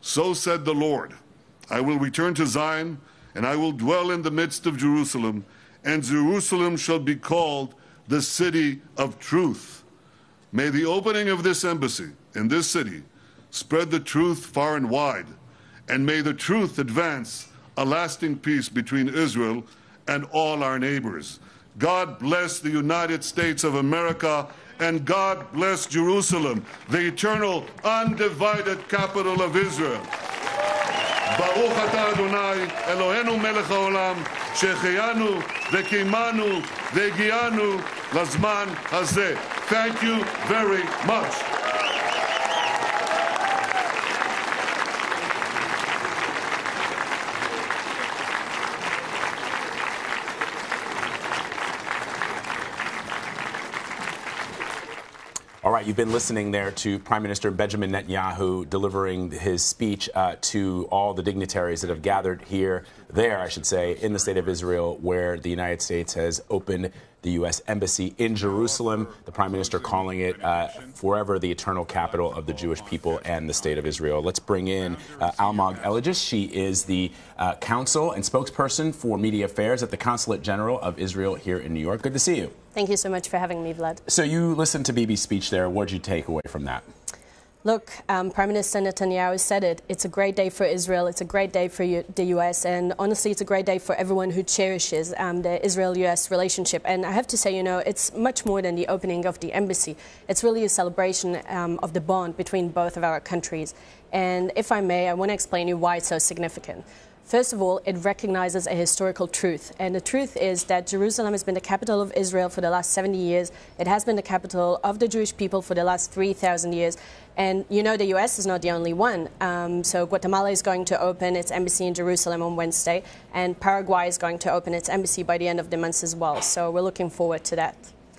So said the Lord, I will return to Zion, and I will dwell in the midst of Jerusalem, and Jerusalem shall be called the city of truth. May the opening of this embassy in this city spread the truth far and wide, and may the truth advance a lasting peace between Israel and all our neighbors. God bless the United States of America, and God bless Jerusalem, the eternal, undivided capital of Israel. Baruch atah Adonai, Eloheinu melech haolam, שהחיינו וקיימנו והגיענו לזמן הזה. Thank you very much. All right, you've been listening there to Prime Minister Benjamin Netanyahu delivering his speech to all the dignitaries that have gathered there, I should say, in the state of Israel, where the United States has opened the U.S. Embassy in Jerusalem, the Prime Minister calling it forever the eternal capital of the Jewish people and the state of Israel. Let's bring in Almog Elijis. She is the Consul and spokesperson for media affairs at the Consulate General of Israel here in New York. Good to see you. Thank you so much for having me, Vlad. So you listened to Bibi's speech there. What did you take away from that? Look, Prime Minister Netanyahu said it. It's a great day for Israel. It's a great day for the U.S. And honestly, it's a great day for everyone who cherishes the Israel-U.S. relationship. And I have to say, you know, it's much more than the opening of the embassy. It's really a celebration of the bond between both of our countries. And if I may, I want to explain to you why it's so significant. First of all, it recognizes a historical truth. And the truth is that Jerusalem has been the capital of Israel for the last 70 years. It has been the capital of the Jewish people for the last 3,000 years. And you know the U.S. is not the only one. So Guatemala is going to open its embassy in Jerusalem on Wednesday. And Paraguay is going to open its embassy by the end of the month as well. So we're looking forward to that.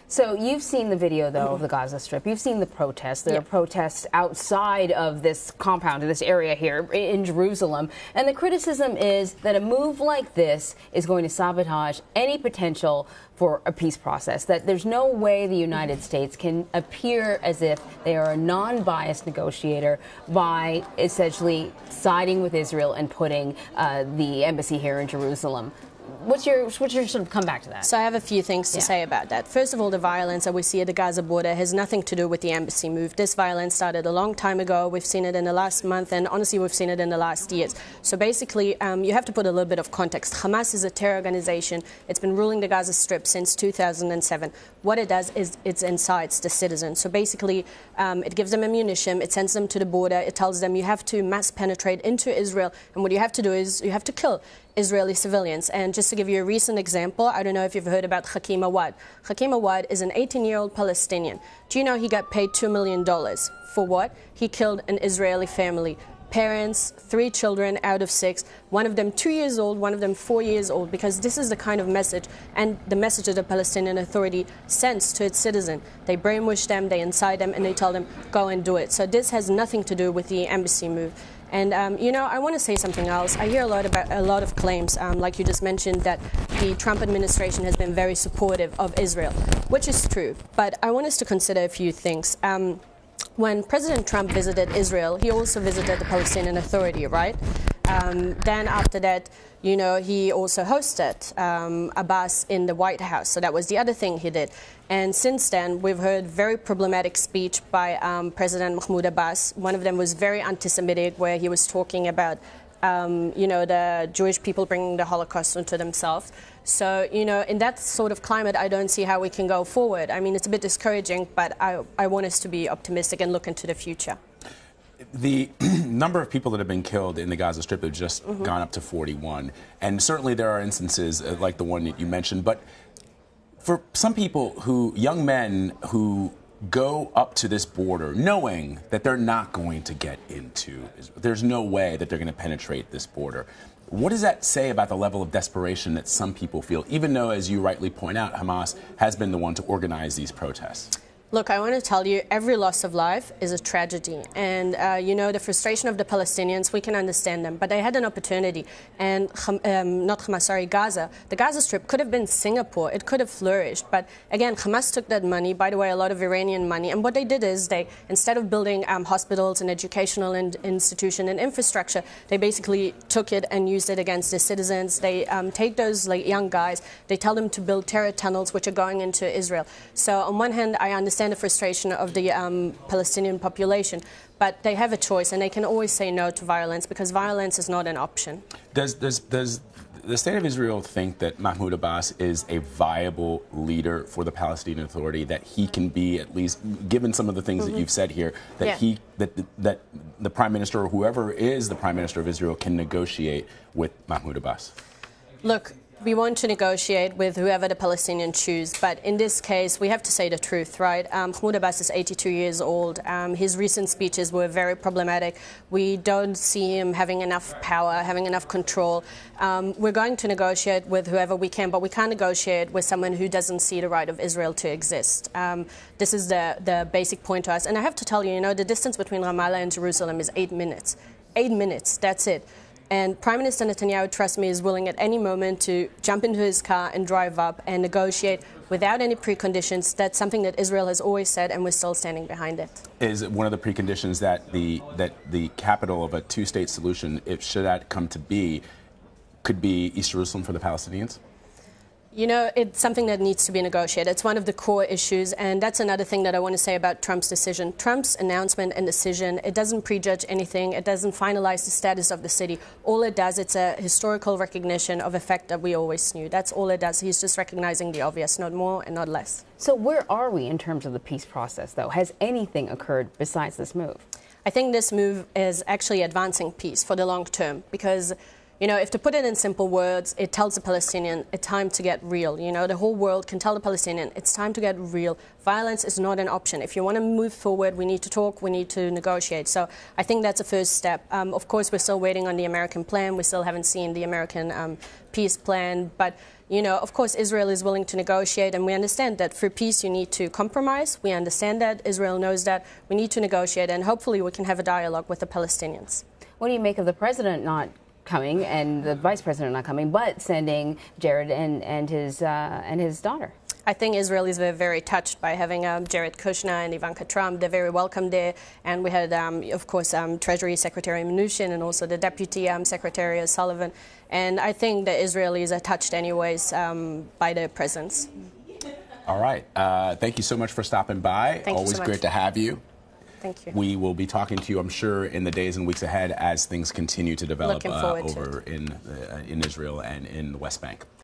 So you've seen the video, though, of the Gaza Strip. You've seen the protests. There are protests outside of this compound, of this area here in Jerusalem. And the criticism is that a move like this is going to sabotage any potential for a peace process, that there's no way the United States can appear as if they are a non-biased negotiator by essentially siding with Israel and putting the embassy here in Jerusalem. What's your sort of comeback to that? So I have a few things to say about that. First of all, the violence that we see at the Gaza border has nothing to do with the embassy move. This violence started a long time ago. We've seen it in the last month, and honestly, we've seen it in the last years. So basically, you have to put a little bit of context. Hamas is a terror organization. It's been ruling the Gaza Strip since 2007. What it does is it incites the citizens. So basically, it gives them ammunition. It sends them to the border. It tells them you have to mass penetrate into Israel, and what you have to do is you have to kill Israeli civilians. And just to give you a recent example, I don't know if you've heard about Hakim Awad. Hakim Awad is an 18-year-old Palestinian. Do you know he got paid $2 million? For what? He killed an Israeli family. Parents, 3 children out of 6, one of them 2 years old, one of them 4 years old, because this is the kind of message and the message that the Palestinian Authority sends to its citizen. They brainwash them, they incite them, and they tell them, go and do it. So this has nothing to do with the embassy move. And, you know, I want to say something else. I hear a lot of claims, like you just mentioned, that the Trump administration has been very supportive of Israel, which is true. But I want us to consider a few things. When President Trump visited Israel, he also visited the Palestinian Authority, right? Then after that, you know, he also hosted Abbas in the White House. So that was the other thing he did. And since then, we've heard very problematic speech by President Mahmoud Abbas. One of them was very anti-Semitic, where he was talking about, you know, the Jewish people bringing the Holocaust onto themselves. So, you know, in that sort of climate, I don't see how we can go forward. I mean, it's a bit discouraging, but I want us to be optimistic and look into the future. The number of people that have been killed in the Gaza Strip have just gone up to 41. And certainly there are instances like the one that you mentioned. But for some people young men who go up to this border knowing that they're not going to get into Israel, there's no way that they're going to penetrate this border. What does that say about the level of desperation that some people feel, even though, as you rightly point out, Hamas has been the one to organize these protests? Look, I want to tell you, every loss of life is a tragedy. And, you know, the frustration of the Palestinians, we can understand them. But they had an opportunity. And, Gaza. The Gaza Strip could have been Singapore. It could have flourished. But, again, Hamas took that money, by the way, a lot of Iranian money. And what they did is they, instead of building hospitals and educational institution and infrastructure, they basically took it and used it against their citizens. They take those young guys, they tell them to build terror tunnels, which are going into Israel. So, on one hand, I understand the frustration of the Palestinian population, but they have a choice, and they can always say no to violence because violence is not an option. Does the state of Israel think that Mahmoud Abbas is a viable leader for the Palestinian Authority, that he can be, at least given some of the things that you've said here, that that the Prime Minister or whoever is the Prime Minister of Israel can negotiate with Mahmoud Abbas? Look, we want to negotiate with whoever the Palestinians choose, but in this case, we have to say the truth, right? Mahmoud Abbas is 82 years old. His recent speeches were very problematic. We don't see him having enough power, having enough control. We're going to negotiate with whoever we can, but we can't negotiate with someone who doesn't see the right of Israel to exist. This is the basic point to us. And I have to tell you, you know, the distance between Ramallah and Jerusalem is 8 minutes. 8 minutes, that's it. And Prime Minister Netanyahu, trust me, is willing at any moment to jump into his car and drive up and negotiate without any preconditions. That's something that Israel has always said, and we're still standing behind it. Is one of the preconditions that the capital of a two-state solution, if should that come to be, could be East Jerusalem for the Palestinians? You know, it's something that needs to be negotiated. It's one of the core issues, and that's another thing that I want to say about Trump's decision. Trump's announcement and decision, it doesn't prejudge anything. It doesn't finalize the status of the city. All it does, it's a historical recognition of a fact that we always knew. That's all it does. He's just recognizing the obvious, not more and not less. So where are we in terms of the peace process, though? Has anything occurred besides this move? I think this move is actually advancing peace for the long term because, you know, if to put it in simple words, it tells the Palestinian it's time to get real. You know, the whole world can tell the Palestinian it's time to get real. Violence is not an option. If you want to move forward, we need to talk, we need to negotiate. So I think that's a first step. Of course, we're still waiting on the American plan. We still haven't seen the American peace plan. But, you know, of course, Israel is willing to negotiate, and we understand that for peace you need to compromise. We understand that. Israel knows that. We need to negotiate, and hopefully we can have a dialogue with the Palestinians. What do you make of the president not coming and the vice president not coming, but sending Jared and his daughter? I think Israelis were very touched by having Jared Kushner and Ivanka Trump. They're very welcome there. And we had, of course, Treasury Secretary Mnuchin and also the Deputy Secretary Sullivan. And I think the Israelis are touched anyways by their presence. All right. Thank you so much for stopping by. Thank Always you so much. great to have you. Thank you. We will be talking to you, I'm sure, in the days and weeks ahead as things continue to develop over in Israel and in the West Bank.